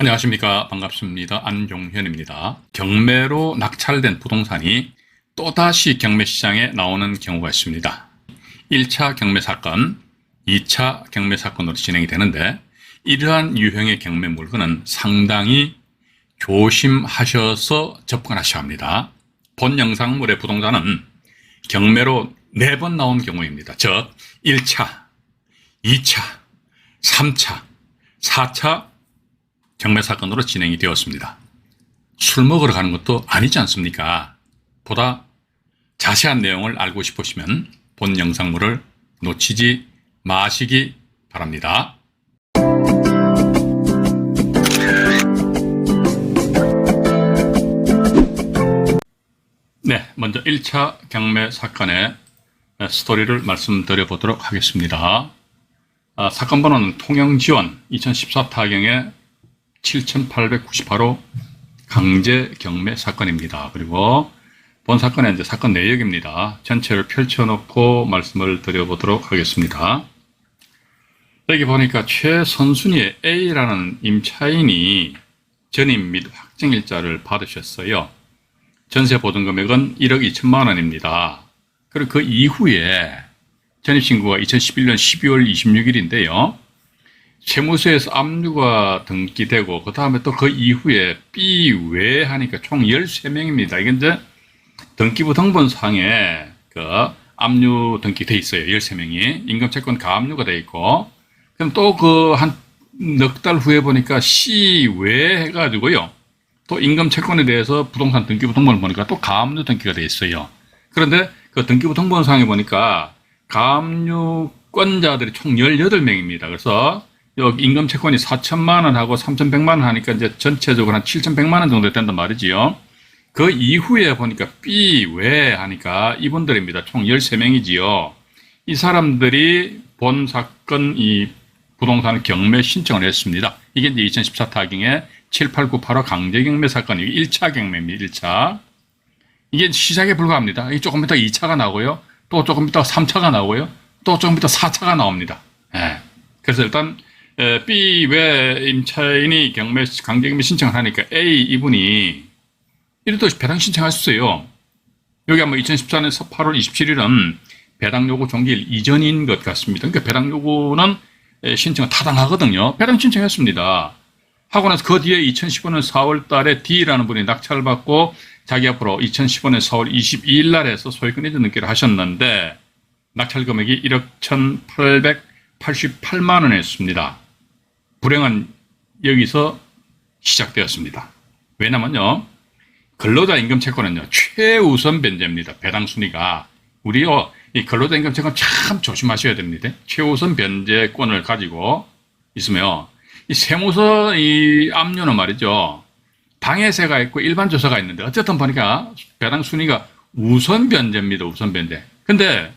안녕하십니까. 반갑습니다. 안종현입니다. 경매로 낙찰된 부동산이 또다시 경매시장에 나오는 경우가 있습니다. 1차 경매 사건, 2차 경매 사건으로 진행이 되는데, 이러한 유형의 경매 물건은 상당히 조심하셔서 접근하셔야 합니다. 본 영상물의 부동산은 경매로 4번 나온 경우입니다. 즉 1차, 2차, 3차, 4차 경매 사건으로 진행이 되었습니다. 술 먹으러 가는 것도 아니지 않습니까? 보다 자세한 내용을 알고 싶으시면 본 영상물을 놓치지 마시기 바랍니다. 네, 먼저 1차 경매 사건의 스토리를 말씀드려 보도록 하겠습니다. 사건 번호는 통영지원 2014 타경의 7898호 강제 경매 사건입니다. 그리고 본 사건의 이제 사건 내역입니다. 전체를 펼쳐놓고 말씀을 드려보도록 하겠습니다. 여기 보니까 최선순위의 A라는 임차인이 전입 및 확정일자를 받으셨어요. 전세 보증 금액은 1억 2천만 원입니다. 그리고 그 이후에 전입신고가 2011년 12월 26일인데요. 세무서에서 압류가 등기되고, 그 다음에 또 그 이후에 B 외 하니까 총 13명입니다. 이게 이제 등기부 등본상에 그 압류 등기돼 있어요. 13명이. 임금채권 가압류가 돼 있고, 그럼 또 그 한 넉 달 후에 보니까 C 외 해가지고요. 또 임금채권에 대해서 부동산 등기부 등본을 보니까 또 가압류 등기가 돼 있어요. 그런데 그 등기부 등본상에 보니까 가압류권자들이 총 18명입니다. 그래서 여기 임금 채권이 4천만 원하고 3,100만 원 하니까 이제 전체적으로 한 7,100만 원 정도 된단 말이지요. 그 이후에 보니까 B 외 하니까 이분들입니다. 총 13명이지요. 이 사람들이 본 사건 이 부동산 경매 신청을 했습니다. 이게 이제 2014 타경의 7898호 강제 경매 사건이 1차 경매입니다. 1차. 이게 시작에 불과합니다. 조금 이따 2차가 나오고요. 또 조금 이따 3차가 나오고요. 또 조금 이따 4차가 나옵니다. 예. 그래서 일단 B 외 임차인이 강제 경매 신청을 하니까 A 이분이 이래도 배당 신청하셨어요. 여기 아마 2014년 8월 27일은 배당 요구 종기일 이전인 것 같습니다. 그러니까 배당 요구는 신청은 타당하거든요. 배당 신청했습니다. 하고 나서 그 뒤에 2015년 4월 달에 D라는 분이 낙찰을 받고 자기 앞으로 2015년 4월 22일 날에서 소유권 이전 등기를 하셨는데, 낙찰 금액이 1억 1,888만 원이었습니다. 불행은 여기서 시작되었습니다. 왜냐면요, 근로자 임금 채권은요, 최우선 변제입니다. 배당 순위가. 우리요, 이 근로자 임금 채권 참 조심하셔야 됩니다. 최우선 변제권을 가지고 있으면, 이 세무서 이 압류는 말이죠, 방해세가 있고 일반 조사가 있는데, 어쨌든 보니까 배당 순위가 우선 변제입니다. 우선 변제. 근데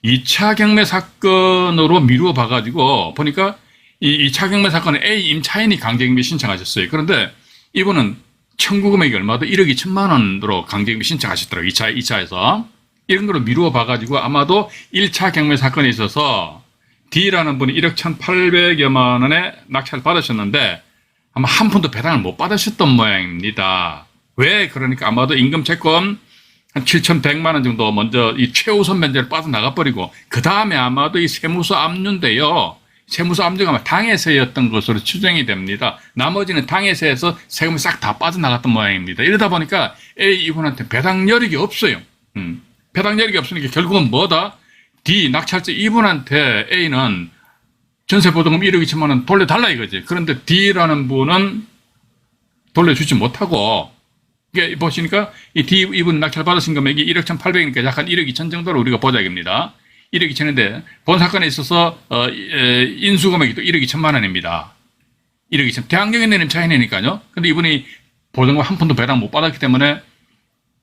2차 경매 사건으로 미루어 봐가지고 보니까 이 2차 경매 사건에 A 임차인이 강제경매 신청하셨어요. 그런데 이분은 청구 금액이 얼마도 1억 2천만 원으로 강제경매 신청하셨더라고요. 2차에서. 이런 걸로 미루어 봐가지고 아마도 1차 경매 사건에 있어서 D라는 분이 1억 1,800여만 원에 낙찰을 받으셨는데 아마 한 푼도 배당을 못 받으셨던 모양입니다. 왜? 그러니까 아마도 임금채권 한 7,100만 원 정도 먼저 이 최우선 변제를 빠져나가버리고, 그 다음에 아마도 이 세무서 압류인데요. 세무서 압류가 아마 당해세였던 것으로 추정이 됩니다. 나머지는 당해세에서 세금이 싹 다 빠져나갔던 모양입니다. 이러다 보니까 A 이분한테 배당 여력이 없어요. 배당 여력이 없으니까 결국은 뭐다? D 낙찰자 이분한테 A는 전세보증금 1억 2천만 원 돌려달라 이거지. 그런데 D라는 분은 돌려주지 못하고, 이게 보시니까 이 D 이분 낙찰 받으신 금액이 1억 1,800이니까 약간 1억 2천 정도로 우리가 보자입니다. 1억 2천인데 본 사건에 있어서 인수 금액이 또 1억 2천만 원입니다. 1억 2천. 대항력에 내는 차이니까요. 근데 이분이 보증금 한 푼도 배당 못 받았기 때문에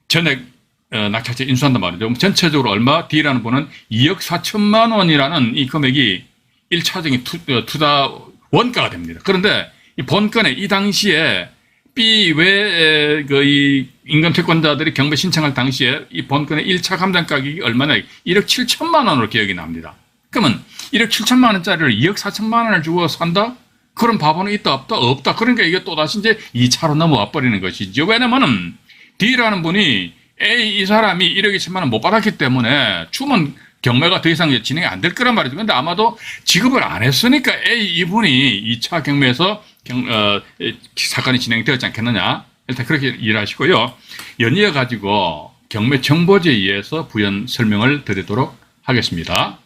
전액 낙찰자 인수한단 말이죠. 전체적으로 얼마? D라는 분은 2억 4천만 원이라는 이 금액이 1차적인 투자 원가가 됩니다. 그런데 이 본건에 이 당시에 B 외에 이 임금채권자들이 경매 신청할 당시에 이 본건의 1차 감정 가격이 얼마나 1억 7천만 원으로 기억이 납니다. 그러면 1억 7천만 원짜리를 2억 4천만 원을 주고 산다? 그런 바보는 있다, 없다, 없다. 그러니까 이게 또다시 이제 2차로 넘어와 버리는 것이죠. 왜냐면은 D라는 분이 A 이 사람이 1억 2천만 원 못 받았기 때문에 주문 경매가 더 이상 진행이 안 될 거란 말이죠. 근데 아마도 지급을 안 했으니까 A 이분이 2차 경매에서 사건이 진행되었지 않겠느냐. 일단 그렇게 이해하시고요. 연이어 가지고 경매 정보제에 의해서 부연 설명을 드리도록 하겠습니다.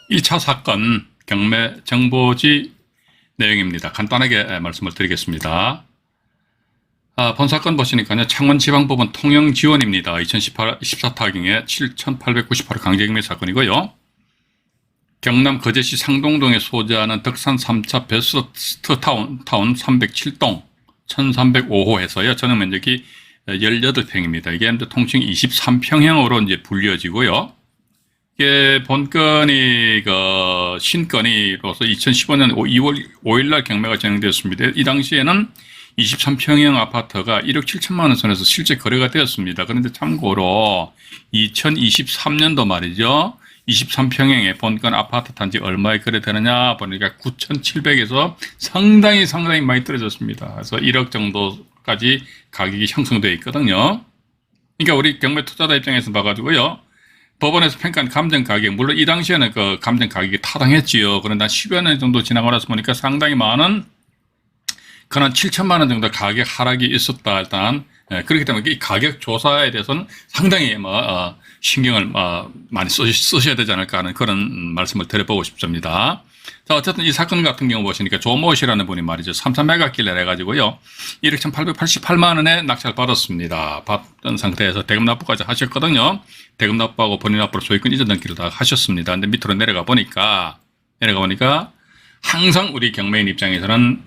이 차 사건 경매 정보지 내용입니다. 간단하게 말씀을 드리겠습니다. 본 사건 보시니까요. 창원지방법원 통영지원입니다. 2014 타경의 7,898호 강제경매 사건이고요. 경남 거제시 상동동에 소재하는 덕산 3차 베스트 타운 307동 1305호에서요. 전용 면적이 18평입니다. 이게 통칭 23평형으로 이제 불려지고요. 이게 본건이 신건이로서 2015년 2월 5일날 경매가 진행되었습니다. 이 당시에는 23평형 아파트가 1억 7천만 원 선에서 실제 거래가 되었습니다. 그런데 참고로 2023년도 말이죠. 23평형의 본건 아파트 단지 얼마에 거래되느냐 보니까 9,700에서 상당히 많이 떨어졌습니다. 그래서 1억 정도까지 가격이 형성되어 있거든요. 그러니까 우리 경매 투자자 입장에서 봐가지고요. 법원에서 평가한 감정 가격, 물론 이 당시에는 그 감정 가격이 타당했지요. 그런데 한 10여 년 정도 지나고 나서 보니까 상당히 많은 한 7천만 원 정도 가격 하락이 있었다. 일단 그렇기 때문에 이 가격 조사에 대해서는 상당히 신경을 많이 쓰셔야 되지 않을까 하는 그런 말씀을 드려보고 싶습니다. 자, 어쨌든 이 사건 같은 경우 보시니까 조모 씨라는 분이 말이죠. 3,300악길래 해가지고요. 1억 1,888만 원에 낙찰 받았습니다. 받은 상태에서 대금 납부까지 하셨거든요. 대금 납부하고 본인 납부로 소유권 이전 등기를 다 하셨습니다. 근데 밑으로 내려가 보니까 항상 우리 경매인 입장에서는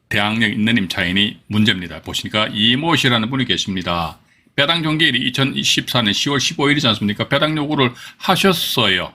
대항력 있는 임차인이 문제입니다. 보시니까 이모 씨라는 분이 계십니다. 배당 종결일이 2014년 10월 15일이지 않습니까? 배당 요구를 하셨어요.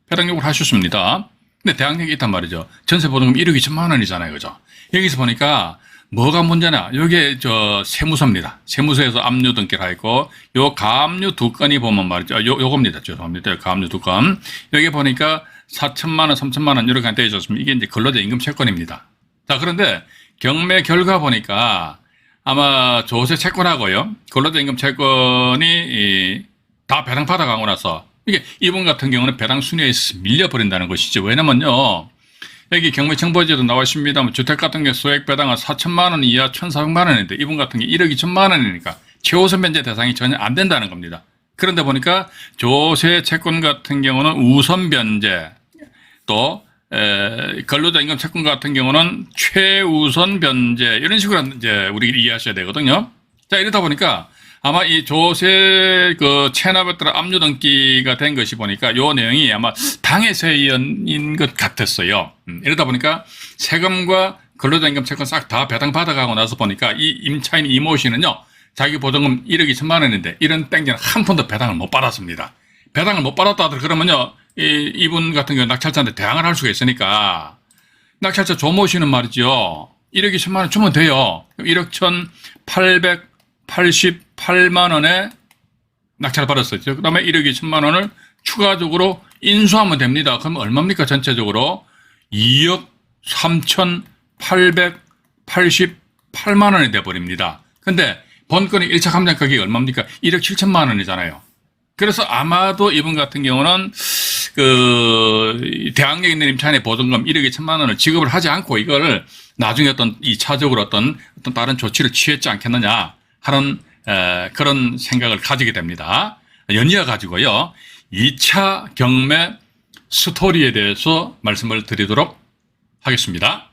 배당 요구를 하셨습니다. 근데 대항력이 있단 말이죠. 전세보증금 1억 2천만 원이잖아요. 그죠? 여기서 보니까 뭐가 문제냐? 요게 세무서입니다. 세무서에서 압류 등기를 하고 요 가압류 두 건이 보면 말이죠. 요겁니다. 죄송합니다. 가압류 두 건. 여기 보니까 4천만 원, 3천만 원 이렇게 되어 있었습니다. 이게 이제 근로자 임금 채권입니다. 자, 그런데 경매 결과 보니까 아마 조세 채권하고요. 근로자 임금 채권이 다 배당 받아가고 나서 이게 이분 같은 경우는 배당 순위에 밀려버린다는 것이죠. 왜냐면요. 여기 경매 정보제도 나와 있습니다만 주택 같은 게 소액 배당은 4천만 원 이하 1,400만 원인데 이분 같은 게 1억 2천만 원이니까 최우선 변제 대상이 전혀 안 된다는 겁니다. 그런데 보니까 조세 채권 같은 경우는 우선 변제 또 근로자 임금 채권 같은 경우는 최우선 변제 이런 식으로 이제 우리 이해하셔야 되거든요. 자, 이러다 보니까 아마 이 조세 체납에 따라 압류 등기가 된 것이 보니까 요 내용이 아마 당해세연인 것 같았어요. 이러다 보니까 세금과 근로자 임금 채권 싹 다 배당 받아가고 나서 보니까 이 임차인 이모 씨는요, 자기 보증금 1억 2천만 원인데 이런 땡기는 한 푼도 배당을 못 받았습니다. 배당을 못 받았다 그러면요, 이분 같은 경우 낙찰자한테 대항을 할 수가 있으니까 낙찰자 조모 씨는 말이죠, 1억 2천만 원 주면 돼요. 1억 1,888만 원에 낙찰을 받았었죠. 그 다음에 1억 2천만 원을 추가적으로 인수하면 됩니다. 그럼 얼마입니까? 전체적으로 2억 3,888만 원이 돼버립니다. 근데 본건의 1차 감정 가격이 얼마입니까? 1억 7천만 원이잖아요. 그래서 아마도 이분 같은 경우는 대항력 있는 임차인의 보증금 1억 2천만 원을 지급을 하지 않고 이거를 나중에 어떤 2차적으로 어떤 다른 조치를 취했지 않겠느냐 하는 그런 생각을 가지게 됩니다. 연이어 가지고요, 2차 경매 스토리에 대해서 말씀을 드리도록 하겠습니다.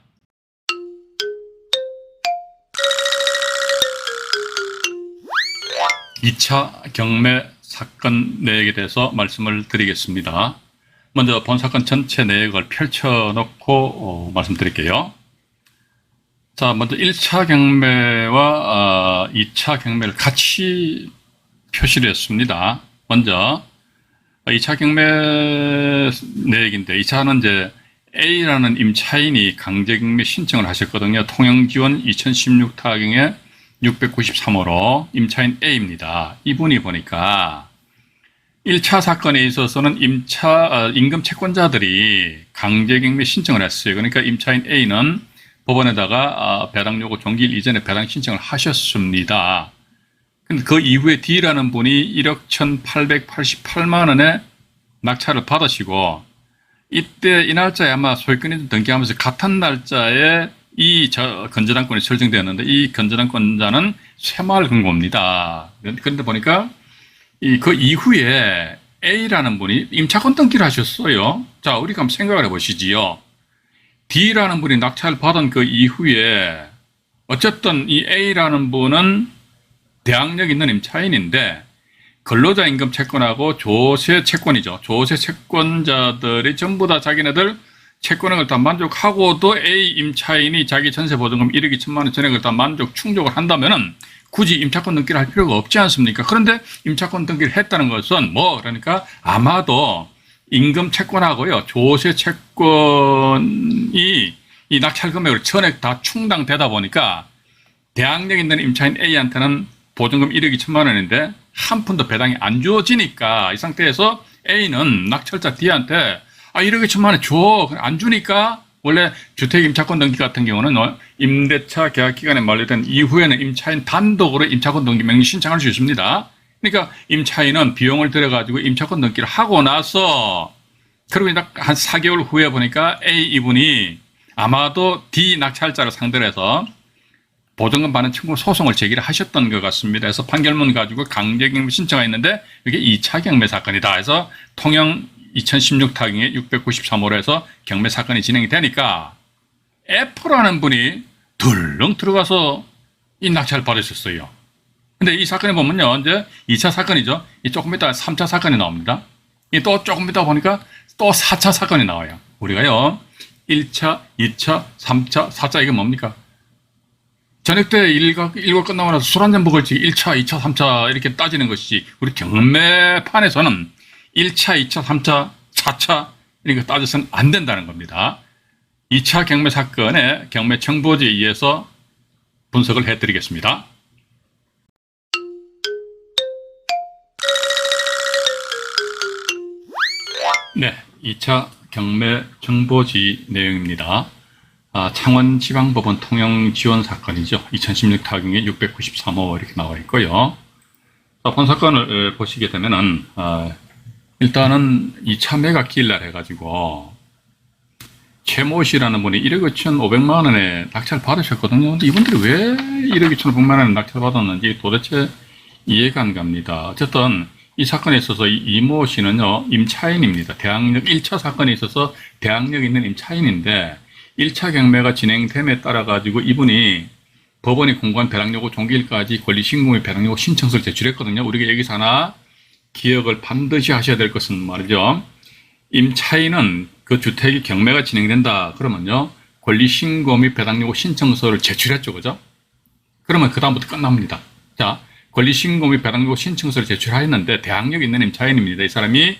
(2차) 경매 사건 내역에 대해서 말씀을 드리겠습니다. 먼저 본 사건 전체 내역을 펼쳐놓고 말씀드릴게요. 자, 먼저 1차 경매와 2차 경매를 같이 표시를 했습니다. 먼저 2차 경매 내역인데, 2차는 이제 A라는 임차인이 강제경매 신청을 하셨거든요. 통영지원 2016 타경에 693호로 임차인 A입니다. 이분이 보니까 1차 사건에 있어서는 임금 채권자들이 강제경매 신청을 했어요. 그러니까 임차인 A는 법원에다가 배당 요구 종기일 이전에 배당 신청을 하셨습니다. 근데 그 이후에 D라는 분이 1억 1,888만 원의 낙찰을 받으시고, 이때 이 날짜에 아마 소유권이 등기하면서 같은 날짜에 이 건전한권이 설정되었는데, 이 건전한권자는 새마을금고입니다. 그런데 보니까 그 이후에 A라는 분이 임차권 등기를 하셨어요. 자, 우리가 한번 생각을 해보시지요. D라는 분이 낙찰을 받은 그 이후에 어쨌든 이 A라는 분은 대항력 있는 임차인인데 근로자 임금 채권하고 조세 채권이죠. 조세 채권자들이 전부 다 자기네들 채권액을 다 만족하고도 A 임차인이 자기 전세보증금 1억 2천만 원 전액을 다 충족을 한다면은 굳이 임차권 등기를 할 필요가 없지 않습니까? 그런데 임차권 등기를 했다는 것은 그러니까 아마도 임금 채권하고요, 조세 채권이 이 낙찰 금액을 전액 다 충당되다 보니까 대항력 있는 임차인 A한테는 보증금 1억 2천만 원인데 한 푼도 배당이 안 주어지니까 이 상태에서 A는 낙찰자 D한테 1억 2천만 원 줘. 안 주니까 원래 주택임차권 등기 같은 경우는 임대차 계약기간에 만료된 이후에는 임차인 단독으로 임차권 등기 명령 신청할 수 있습니다. 그러니까 임차인은 비용을 들여가지고 임차권 등기를 하고 나서 그리고 한 4개월 후에 보니까 A 이분이 아마도 D 낙찰자를 상대로 해서 보증금 반환 청구 소송을 제기를 하셨던 것 같습니다. 그래서 판결문 가지고 강제경매 신청했는데 이게 2차 경매 사건이다 해서 통영 2016 타경에 693호로 해서 경매 사건이 진행이 되니까 F라는 분이 덜렁 들어가서 이 낙찰을 받으셨어요. 근데 이 사건에 보면요, 이제 2차 사건이죠. 조금 이따 3차 사건이 나옵니다. 또 조금 이따 보니까 또 4차 사건이 나와요. 우리가요, 1차, 2차, 3차, 4차 이게 뭡니까? 저녁 때 일과 끝나고 나서 술 한잔 먹을지 1차, 2차, 3차 이렇게 따지는 것이지 우리 경매판에서는 1차, 2차, 3차, 4차 이렇게 따져서는 안 된다는 겁니다. 2차 경매 사건의 경매 청부지에 의해서 분석을 해드리겠습니다. 네, 2차 경매 청부지 내용입니다. 창원지방법원 통영지원 사건이죠. 2016 타경에 693호 이렇게 나와 있고요. 본 사건을 보시게 되면은 일단은 2차 매각 기일날 해가지고 최모 씨라는 분이 1억 2,500만 원에 낙찰 받으셨거든요. 근데 이분들이 왜 1억 2,500만 원에 낙찰 받았는지 도대체 이해가 안 갑니다. 어쨌든 이 사건에 있어서 이모 씨는요, 임차인입니다. 대항력 1차 사건에 있어서 대항력 있는 임차인인데 1차 경매가 진행됨에 따라 가지고 이분이 법원이 공고한 배당요구 종기일까지 권리신고의 배당요구 신청서를 제출했거든요. 우리가 여기서 하나 기억을 반드시 하셔야 될 것은 말이죠. 임차인은 그 주택이 경매가 진행된다 그러면요, 권리신고 및 배당요구 신청서를 제출했죠. 그죠? 그러면 그 다음부터 끝납니다. 자, 권리신고 및 배당요구 신청서를 제출하였는데 대항력 있는 임차인입니다. 이 사람이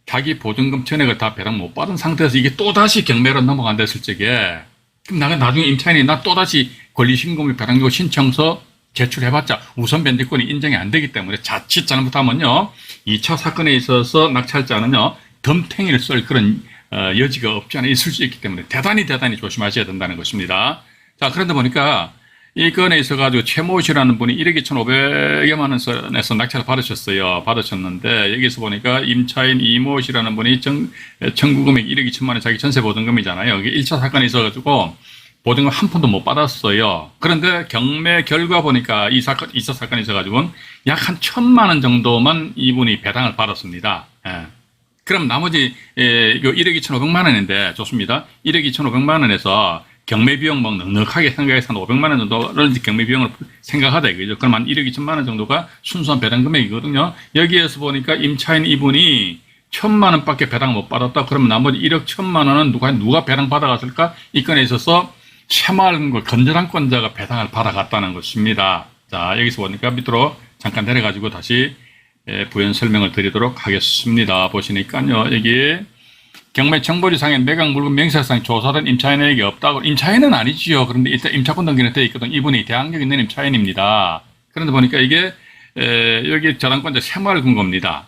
자기 보증금 전액을 다 배당 못 받은 상태에서 이게 또다시 경매로 넘어간다 했을 적에 그럼 나중에 임차인이 나 또다시 권리신고 및 배당요구 신청서 제출해봤자 우선 변제권이 인정이 안 되기 때문에 자칫 잘못하면요, 2차 사건에 있어서 낙찰자는요, 덤탱이를 쓸 그런 여지가 없지 않아 있을 수 있기 때문에 대단히 조심하셔야 된다는 것입니다. 자, 그런데 보니까 이 건에 있어가지고 최모 씨라는 분이 1억 2,500여만 원에서 낙찰을 받으셨는데 여기서 보니까 임차인 이모 씨라는 분이 청구금액 1억 2천만 원 자기 전세보증금이잖아요. 이게 1차 사건이 있어가지고 보증금 한 푼도 못 받았어요. 그런데 경매 결과 보니까 2차 사건이 있어가지고 약 한 1,000만 원 정도만 이분이 배당을 받았습니다. 그럼 나머지 1억 2,500만 원인데 좋습니다. 1억 2,500만 원에서 경매 비용 넉넉하게 생각해서 한 500만 원 정도를 경매 비용을 생각하다 이거죠. 그럼 한 1억 2천만 원 정도가 순수한 배당 금액이거든요. 여기에서 보니까 임차인 이분이 1,000만 원밖에 배당 못 받았다. 그러면 나머지 1억 1,000만 원은 누가 배당 받아갔을까? 이 건에 있어서 새마을금고 건전한권자가 배당을 받아갔다는 것입니다. 자, 여기서 보니까 밑으로 잠깐 내려가지고 다시 부연 설명을 드리도록 하겠습니다. 보시니까요, 여기 경매 청부지상에 매각 물건 명세상 조사된 임차인에게 없다고. 임차인은 아니지요. 그런데 일단 임차권 등기는 되어 있거든. 이분이 대항력 있는 임차인입니다. 그런데 보니까 이게 여기 저당권자 새마을금고입니다.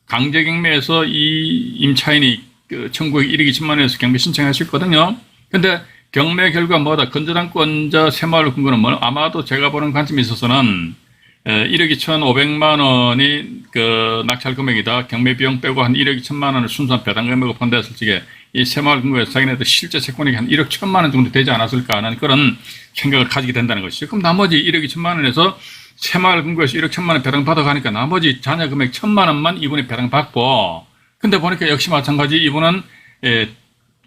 강제경매에서 이 임차인이 그 청구액 1억 2천만 원에서 경매 신청하셨거든요. 근데 경매 결과 뭐다? 건저당권자 새마을 금고는 뭐 아마도 제가 보는 관점에 있어서는 1억 2,500만 원이 그 낙찰 금액이다. 경매 비용 빼고 한 1억 2천만 원을 순수한 배당 금액으로 판단했을 적에 이 새마을 금고에서 자기네들 실제 채권액이 한 1억 1천만 원 정도 되지 않았을까 하는 그런 생각을 가지게 된다는 것이죠. 그럼 나머지 1억 2천만 원에서 새마을 금고에서 1억 1천만 원 배당 받아가니까 나머지 자녀 금액 1천만 원만 이분이 배당 받고, 근데 보니까 역시 마찬가지 이분은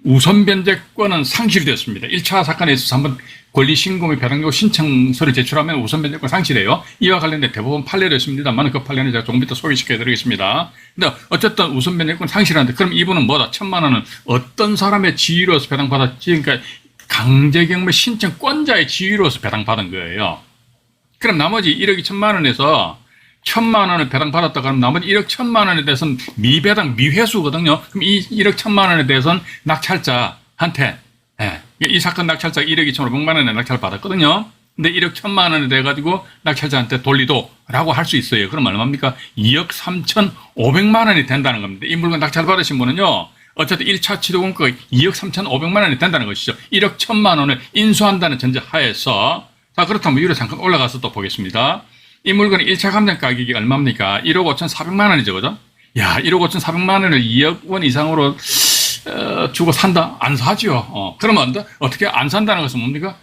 우선 변제권은 상실이 됐습니다. 1차 사건에 있어서 한번 권리신고및 배당요구 신청서를 제출하면 우선 변제권 상실해요. 이와 관련된 대법원 판례를 했습니다만 그 판례는 제가 조금 이따 소개시켜드리겠습니다. 근데 어쨌든 우선 변제권 상실하는데 그럼 이분은 뭐다? 1천만 원은 어떤 사람의 지위로서 배당받았지? 그러니까 강제경매 신청권자의 지위로서 배당받은 거예요. 그럼 나머지 1억 2천만 원에서 1천만 원을 배당받았다 그러면 나머지 1억 1천만 원에 대해서는 미배당, 미회수거든요. 그럼 이 1억 1천만 원에 대해서는 낙찰자한테, 이 사건 낙찰자가 1억 2,500만 원에 낙찰을 받았거든요. 근데 1억 1천만 원에 대해가지고 낙찰자한테 돌리도라고 할 수 있어요. 그럼 얼마입니까? 2억 3,500만 원이 된다는 겁니다. 이 물건 낙찰 받으신 분은요, 어쨌든 1차 취득원가가 2억 3,500만 원이 된다는 것이죠. 1억 1천만 원을 인수한다는 전제 하에서, 자, 그렇다면 위로 잠깐 올라가서 또 보겠습니다. 이 물건의 1차 감정 가격이 얼마입니까? 1억 5,400만 원이죠, 그죠? 야, 1억 5,400만 원을 2억 원 이상으로 주고 산다? 안 사죠. 그러면 어떻게 안 산다는 것은 뭡니까?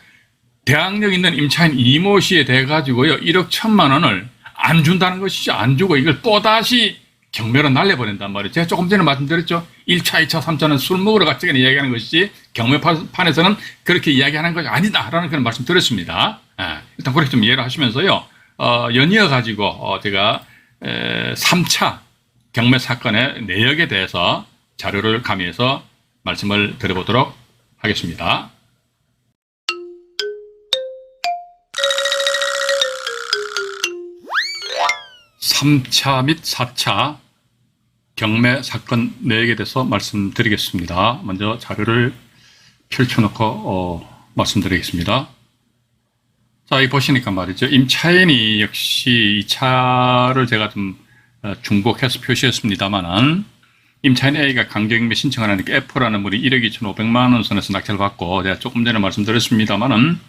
대항력 있는 임차인 이모 씨에 대해 가지고요, 1억 1천만 원을 안 준다는 것이죠. 안 주고 이걸 또다시 경매로 날려버린단 말이에요. 제가 조금 전에 말씀드렸죠. 1차, 2차, 3차는 술 먹으러 갔지 이야기하는 것이지 경매판에서는 그렇게 이야기하는 것이 아니다라는 그런 말씀 드렸습니다. 일단 그렇게 좀 이해를 하시면서요. 연이어 가지고 제가 3차 경매 사건의 내역에 대해서 자료를 가미해서 말씀을 드려보도록 하겠습니다. 3차 및 4차 경매 사건 내역에 대해서 말씀드리겠습니다. 먼저 자료를 펼쳐놓고 말씀드리겠습니다. 자, 여기 보시니까 말이죠. 임차인이 역시 이 차를 제가 좀 중복해서 표시했습니다만은 임차인 A가 강제경매 신청을 하니까 F라는 분이 1억 2,500만 원 선에서 낙찰을 받고 제가 조금 전에 말씀드렸습니다만은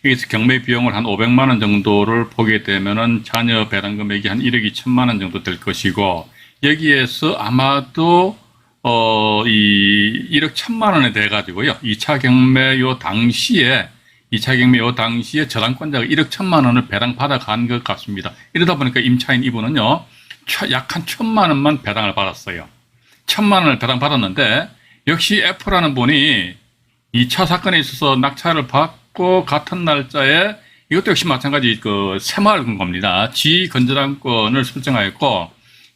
여기서 경매 비용을 한 500만 원 정도를 보게 되면은 자녀 배당 금액이 한 1억 2천만 원 정도 될 것이고 여기에서 아마도 이 1억 1천만 원에 대해 가지고요. 2차 경매 요 당시에 저당권자가 1억 1천만 원을 배당 받아간 것 같습니다. 이러다 보니까 임차인 이분은요, 약 한 1천만 원만 배당을 받았어요. 1천만 원을 배당 받았는데, 역시 F라는 분이 2차 사건에 있어서 낙찰을 받고 같은 날짜에 이것도 역시 마찬가지 그 새마을 금고입니다. 지건저당권을 설정하였고,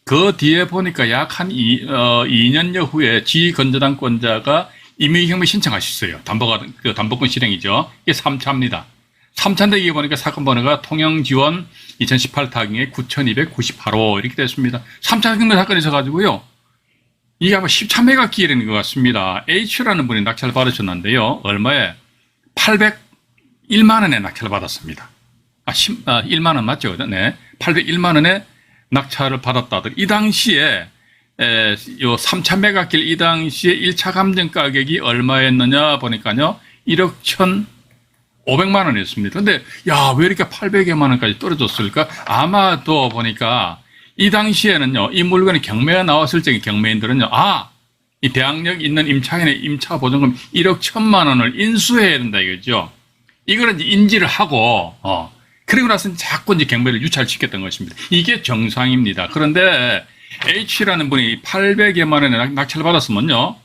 그 뒤에 보니까 약 한 2년여 후에 지건저당권자가 임의경매 신청하셨어요. 담보권 실행이죠. 이게 3차입니다. 3차인데 이게 보니까 사건 번호가 통영지원 2018 타경에 9298호 이렇게 됐습니다. 3차 경매 사건이 있어가지고요. 이게 아마 10차 매각기일인 것 같습니다. H라는 분이 낙찰을 받으셨는데요. 얼마에? 801만 원에 낙찰을 받았습니다. 1만 원 맞죠? 네. 801만 원에 낙찰을 받았다. 이 당시에 요 3차 매각길 이 당시에 1차 감정 가격이 얼마였느냐 보니까요. 1억 1,500만 원이었습니다. 근데 야, 왜 이렇게 800여만 원까지 떨어졌을까? 아마도 보니까 이 당시에는요. 이 물건이 경매가 나왔을 적에 경매인들은요. 이 대항력 있는 임차인의 임차 보증금 1억 1천만 원을 인수해야 된다 이거죠. 이거를 이제 인지를 하고 그리고 나서 자꾸 이제 경매를 유찰시켰던 것입니다. 이게 정상입니다. 그런데 H라는 분이 800여만 원에 낙찰을 받았으면요.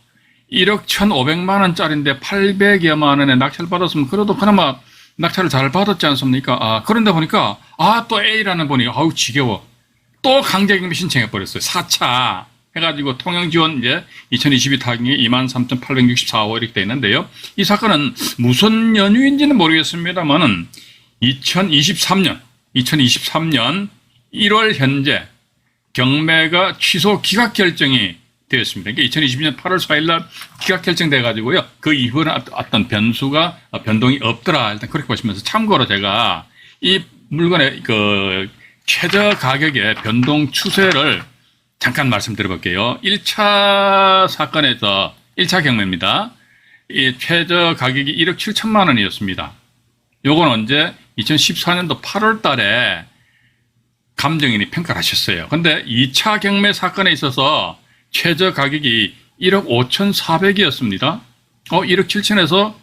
1억 1,500만 원짜리인데 800여만 원에 낙찰을 받았으면 그래도 그나마 낙찰을 잘 받았지 않습니까? 그런데 보니까 또 A라는 분이 지겨워. 또 강제경매 신청해버렸어요. 4차 해가지고 통영지원 이제 2022 타경에 23,864호 이렇게 돼 있는데요. 이 사건은 무슨 연유인지는 모르겠습니다만은 2023년 1월 현재 경매가 취소 기각 결정이 되었습니다. 그러니까 2020년 8월 4일 날 기각 결정돼 가지고요. 그 이후에는 어떤 변동이 없더라. 일단 그렇게 보시면서 참고로 제가 이 물건의 그 최저 가격의 변동 추세를 잠깐 말씀드려볼게요. 1차 사건에서 1차 경매입니다. 이 최저 가격이 1억 7천만 원이었습니다. 요건 언제? 2014년도 8월 달에 감정인이 평가를 하셨어요. 근데 2차 경매 사건에 있어서 최저 가격이 1억 5,400이었습니다. 1억 7천에서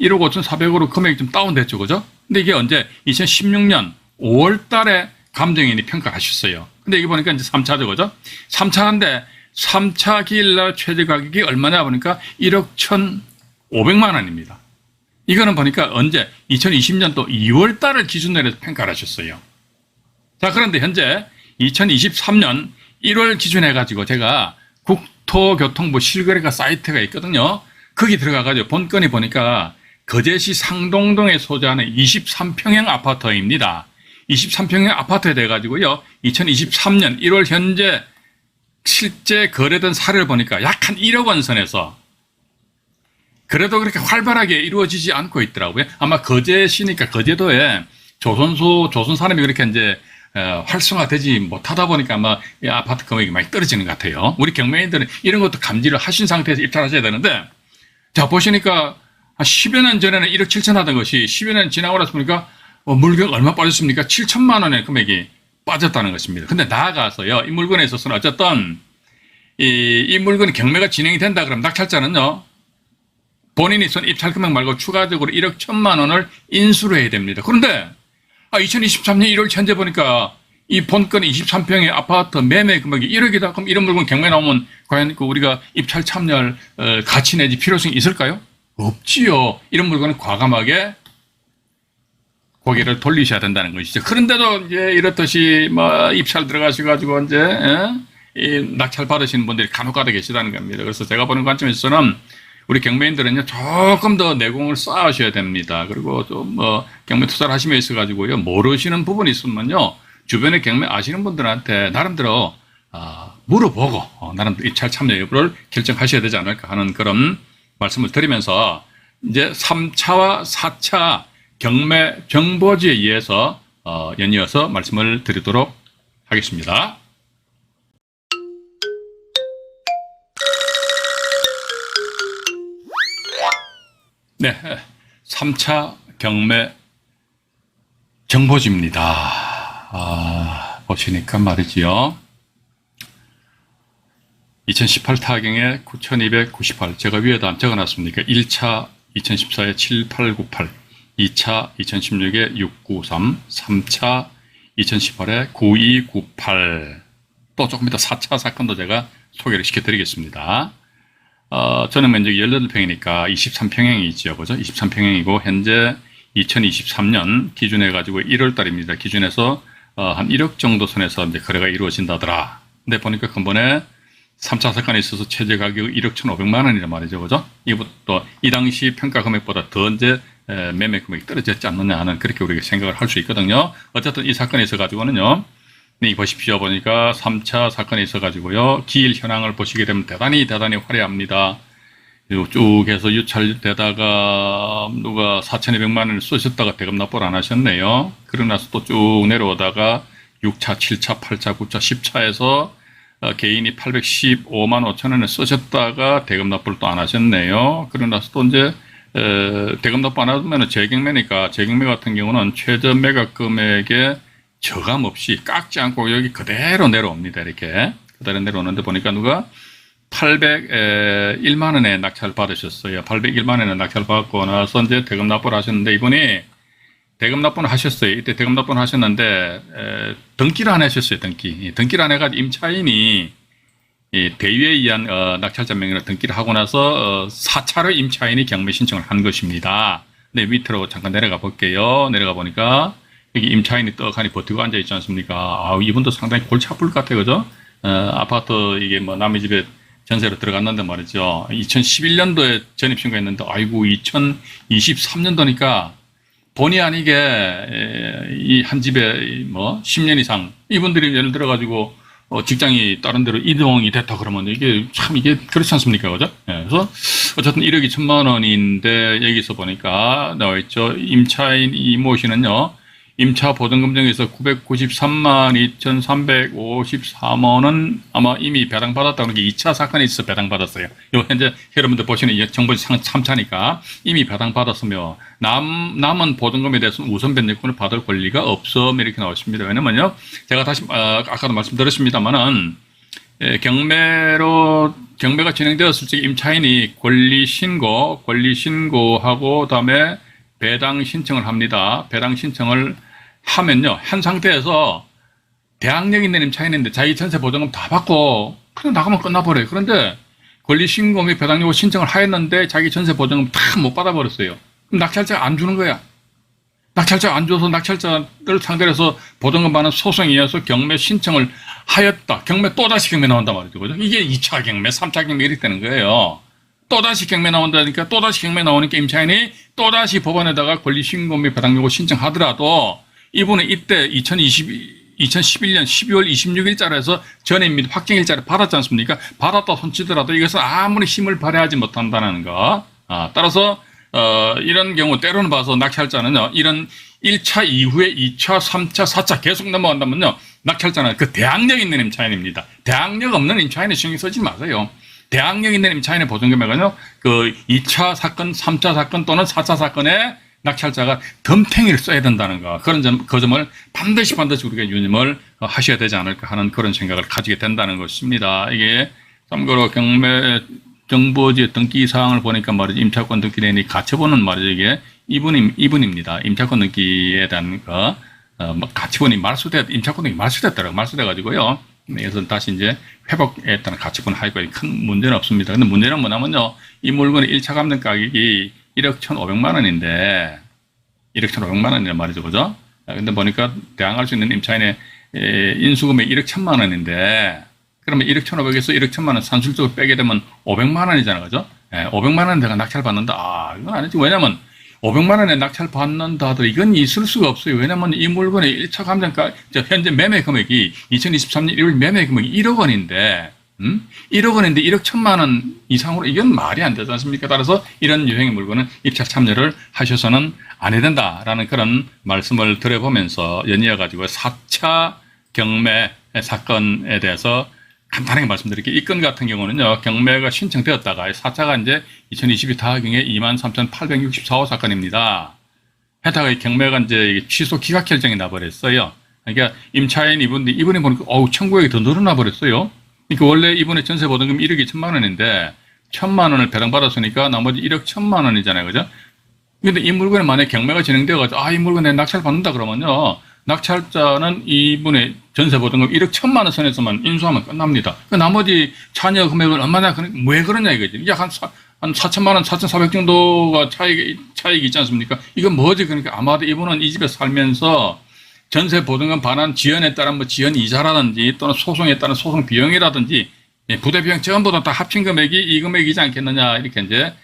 1억 5,400으로 금액이 좀 다운됐죠. 그죠? 근데 이게 언제? 2016년 5월 달에 감정인이 평가를 하셨어요. 근데 이게 보니까 이제 3차죠. 그죠? 3차인데 3차 기일날 최저 가격이 얼마냐 보니까 1억 1,500만 원입니다. 이거는 보니까 언제? 2020년도 2월 달을 기준으로 해서 평가를 하셨어요. 자, 그런데 현재 2023년 1월 기준해가지고 제가 국토교통부 실거래가 사이트가 있거든요. 거기 들어가가지고 본건이 보니까 거제시 상동동에 소재하는 23평형 아파트입니다. 23평형 아파트에 돼가지고요. 2023년 1월 현재 실제 거래된 사례를 보니까 약 한 1억 원 선에서 그래도 그렇게 활발하게 이루어지지 않고 있더라고요. 아마 거제시니까 거제도에 조선 산업이 그렇게 이제 활성화되지 못하다 보니까 아마 이 아파트 금액이 많이 떨어지는 것 같아요. 우리 경매인들은 이런 것도 감지를 하신 상태에서 입찰하셔야 되는데, 자, 보시니까 한 10여 년 전에는 1억 7천 하던 것이 10여 년 지나고 나서 보니까 물건 얼마 빠졌습니까? 7천만 원의 금액이 빠졌다는 것입니다. 근데 나아가서요, 이 물건에 있어서는 어쨌든 이 물건이 경매가 진행이 된다 그러면 낙찰자는요, 본인이 손 입찰 금액 말고 추가적으로 1억 1천만 원을 인수를 해야 됩니다. 그런데 2023년 1월 현재 보니까 이 본건 23평의 아파트 매매 금액이 1억이다. 그럼 이런 물건 경매 나오면 과연 우리가 입찰 참여할 가치 내지 필요성이 있을까요? 없지요. 이런 물건은 과감하게 고개를 돌리셔야 된다는 것이죠. 그런데도 이제 이렇듯이 뭐 입찰 들어가셔가지고 이제 이 낙찰 받으시는 분들이 간혹가다 계시다는 겁니다. 그래서 제가 보는 관점에서는 우리 경매인들은요, 조금 더 내공을 쌓으셔야 됩니다. 그리고 좀 경매 투자를 하시면 있어가지고요, 모르시는 부분이 있으면요, 주변에 경매 아시는 분들한테 나름대로 물어보고 나름대로 입찰 참여 여부를 결정하셔야 되지 않을까 하는 그런 말씀을 드리면서 이제 3차와 4차 경매 정보지에 의해서 연이어서 말씀을 드리도록 하겠습니다. 네, 3차 경매 정보지입니다. 보시니까 말이지요. 2018 타경에 9298, 제가 위에다 안 적어놨습니까? 1차 2014에 7898, 2차 2016에 693, 3차 2018에 9298, 또 조금 이따 4차 사건도 제가 소개를 시켜드리겠습니다. 저는 면적이 18평이니까 23평형이죠. 그죠? 23평형이고, 현재 2023년 기준해가지고 1월 달입니다. 기준해서, 한 1억 정도 선에서 이제 거래가 이루어진다더라. 근데 보니까 근본에 3차 사건에 있어서 최저 가격 1억 1,500만 원이란 말이죠. 그죠? 이것도 이 당시 평가 금액보다 더 이제 매매 금액이 떨어졌지 않느냐 하는 그렇게 우리가 생각을 할 수 있거든요. 어쨌든 이 사건에 있어가지고는요, 네, 보십시오. 보니까 3차 사건에 있어가지고요, 기일 현황을 보시게 되면 대단히 화려합니다. 쭉 해서 유찰되다가 누가 4,200만 원을 쏘셨다가 대금 납부를 안 하셨네요. 그러고 나서 또 쭉 내려오다가 6차, 7차, 8차, 9차, 10차에서 개인이 815만 5천 원을 쓰셨다가 대금 납부를 또 안 하셨네요. 그러고 나서 또 이제 대금 납부 안 하면 재경매니까, 재경매 같은 경우는 최저 매각 금액에 저감 없이 깎지 않고 여기 그대로 내려옵니다. 이렇게 그대로 내려오는데 보니까 누가 801만 원에 낙찰 받으셨어요. 801만 원에 낙찰 받고 나서 이제 대금 납부를 하셨는데, 이분이 대금 납부는 하셨어요. 이때 대금 납부는 하셨는데 등기를 안 하셨어요. 등기를 안 해가지고 임차인이 대위에 의한 낙찰자 명의로 등기를 하고 나서 4차로 임차인이 경매 신청을 한 것입니다. 근데 밑으로 잠깐 내려가 볼게요. 내려가 보니까 여기 임차인이 떡하니 버티고 앉아 있지 않습니까? 이분도 상당히 골치 아플 것 같아요. 그죠? 아파트 이게 뭐 남의 집에 전세로 들어갔는데 말이죠. 2011년도에 전입신고했는데, 아이고, 2023년도니까 본의 아니게 이 한 집에 뭐 10년 이상 이분들이 예를 들어가지고 직장이 다른 데로 이동이 됐다 그러면 이게 그렇지 않습니까? 그죠? 그래서 어쨌든 1억 2천만 원인데 여기서 보니까 나와 있죠. 임차인 이모 씨는요, 임차 보증금정에서 993만 2,354원은 아마 이미 배당받았다는 게 2차 사건에 있어서 배당받았어요. 요 현재 여러분들 보시는 이 정보 3차니까 이미 배당받았으며 남은 보증금에 대해서는 우선 변제권을 받을 권리가 없어 이렇게 나왔습니다. 왜냐면요, 제가 다시 아까도 말씀드렸습니다만은 경매가 진행되었을 때 임차인이 권리 신고하고 그다음에 배당 신청을 합니다. 배당 신청을 하면요, 한 상태에서 대항력 있는 임차인인데 자기 전세 보증금 다 받고 그냥 나가면 끝나버려요. 그런데 권리 신고 및 배당 요구 신청을 하였는데 자기 전세 보증금 다 못 받아버렸어요. 그럼 낙찰자가 안 주는 거야. 낙찰자가 안 줘서 낙찰자를 상대로 해서 보증금 받는 소송에 의해서 경매 신청을 하였다. 경매 또다시 경매 나온단 말이죠. 그죠? 이게 2차 경매, 3차 경매 이렇게 되는 거예요. 또다시 경매 나온다니까 또다시 경매 나오니까 임차인이 또다시 법원에다가 권리 신고 및 배당 요구 신청하더라도 이분은 이때 2011년 12월 26일자로 해서 전입 및 확정일자를 받았지 않습니까? 받았다 손치더라도 이것은 아무리 힘을 발휘하지 못한다는 거. 따라서 이런 경우 때로는 봐서 낙찰자는요, 이런 1차 이후에 2차, 3차, 4차 계속 넘어간다면요, 낙찰자는 그 대항력 있는 임차인입니다. 대항력 없는 임차인에 신경 쓰지 마세요. 대항력 있는 임차인의 보증금액은요, 그 2차 사건, 3차 사건 또는 4차 사건에 낙찰자가 덤탱이를 써야 된다는 거. 그 점을 반드시 우리가 유념을 하셔야 되지 않을까 하는 그런 생각을 가지게 된다는 것입니다. 이게 참고로 경매 정보지 등기 사항을 보니까 말이죠. 임차권 등기대행이 가처분은 말이죠. 이게 이분입니다. 임차권 등기에 대한 가처분이 임차권 등기 말소됐더라고요. 말소돼가지고요. 그래서 다시 이제 회복에 따른 가처분 하기가 큰 문제는 없습니다. 근데 문제는 뭐냐면요, 이 물건의 1차 감정 가격이 1억 1,500만 원인데, 1억 1,500만 원이란 말이죠. 그죠? 근데 보니까 대항할 수 있는 임차인의 인수금액 1억 1,000만 원인데, 그러면 1억 1,500에서 1억 1,000만 원 산술적으로 빼게 되면 500만 원이잖아요. 그죠? 500만 원 내가 낙찰 받는다. 이건 아니지. 왜냐면 500만 원에 낙찰 받는다 하더라도 이건 있을 수가 없어요. 왜냐면 이 물건의 1차 감정가, 현재 매매 금액이 2023년 1월 매매 금액이 1억 원인데, 1억 원인데 1억 1,000만 원 이상으로 이건 말이 안 되지 않습니까? 따라서 이런 유형의 물건은 입찰 참여를 하셔서는 안 해야 된다라는 그런 말씀을 드려보면서 연이어가지고 4차 경매 사건에 대해서 간단하게 말씀드릴게요. 이 건 같은 경우는요, 경매가 신청되었다가 4차가 이제 2022 다하경에 23,864호 사건입니다. 해다가 경매가 이제 취소 기각 결정이 나버렸어요. 그러니까 임차인 이분이 보니까 청구액이 더 늘어나 버렸어요. 그러니까 원래 이분의 전세 보증금 1억 2천만 원인데 1,000만 원을 배당받았으니까 나머지 1억 1,000만 원이잖아요. 그죠? 근데 이 물건에 만약에 경매가 진행되어가지고 이 물건 내 낙찰 받는다 그러면요, 낙찰자는 이분의 전세 보증금 1억 1,000만 원 선에서만 인수하면 끝납니다. 그 나머지 차녀 금액을 얼마나 왜 그러냐 이거지. 약 한 4천만 원, 4,400 정도가 차익이 있지 않습니까? 이건 뭐지? 그러니까 아마도 이분은 이 집에 살면서 전세 보증금 반환 지연에 따른 지연 이자라든지 또는 소송에 따른 소송 비용이라든지 부대 비용 전부 다 합친 금액이 이 금액이지 않겠느냐 이렇게 이제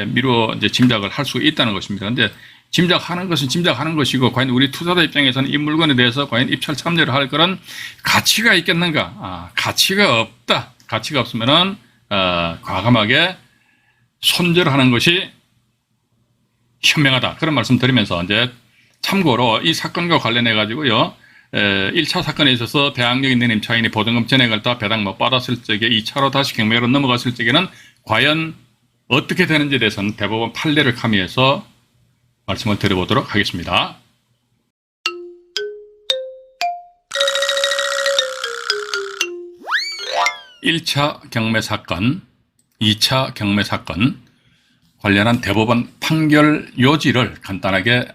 미루어 이제 짐작을 할 수 있다는 것입니다. 근데 짐작하는 것은 짐작하는 것이고 과연 우리 투자자 입장에서는 이 물건에 대해서 과연 입찰 참여를 할 그런 가치가 있겠는가? 가치가 없다. 가치가 없으면은 과감하게 손절하는 것이 현명하다. 그런 말씀 드리면서 이제 참고로 이 사건과 관련해 가지고요, 1차 사건에 있어서 대항력 있는 임차인이 보증금 전액을 다 배당 못 받았을 적에 2차로 다시 경매로 넘어갔을 적에는 과연 어떻게 되는지에 대해서는 대법원 판례를 가미해서 말씀을 드려보도록 하겠습니다. 1차 경매 사건, 2차 경매 사건 관련한 대법원 판결 요지를 간단하게